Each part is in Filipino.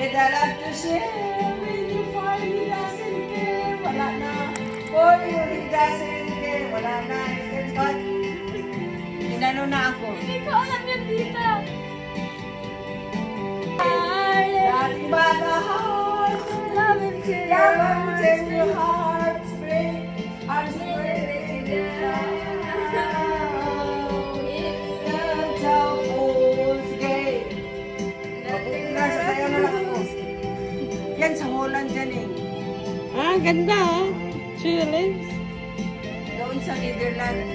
And I love to share with you for he doesn't care. Wala na. For you, he doesn't care. Wala na. It's hot. Inano na ako. Hindi ko alam yan, tita. Nothing but a heart. Love and share. Love and take your heart. Spring. I'm spreading it down. It's the fool's game. Nasa sayo na lang ako. Yan sa Holland dyan eh. Ah, ganda ah. Chilling. Doon sa Netherlands.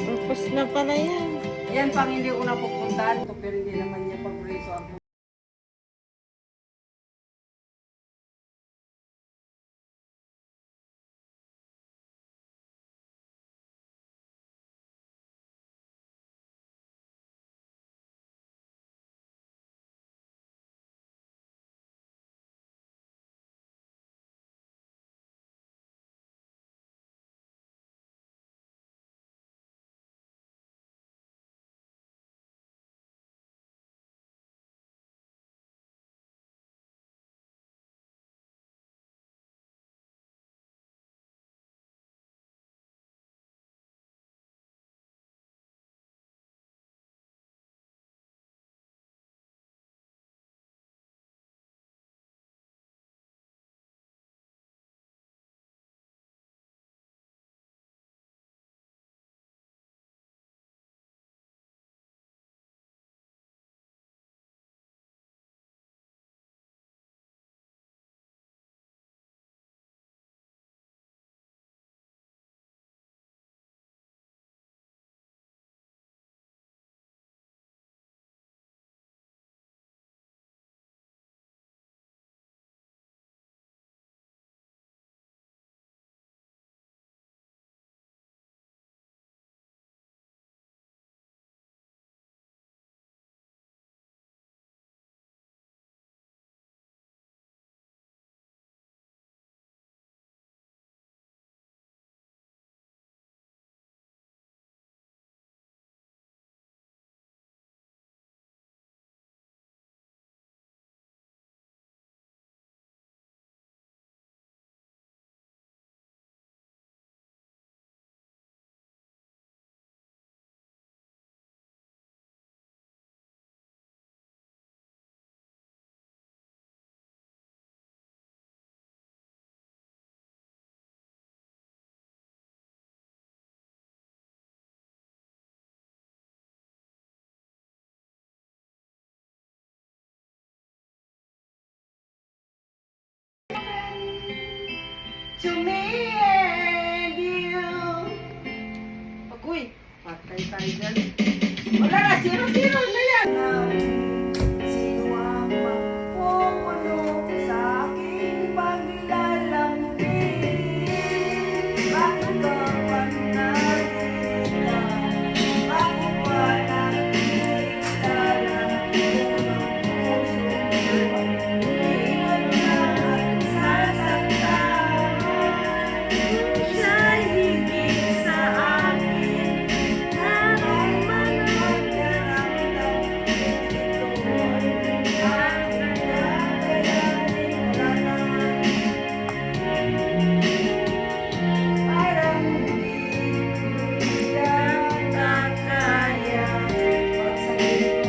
Tapos na pala yan. Yan pang hindi ko napupuntahan. Pero hindi naman niya pag-reso ako. To me and you. Agoy, patay tayo dyan. Wala na, zero na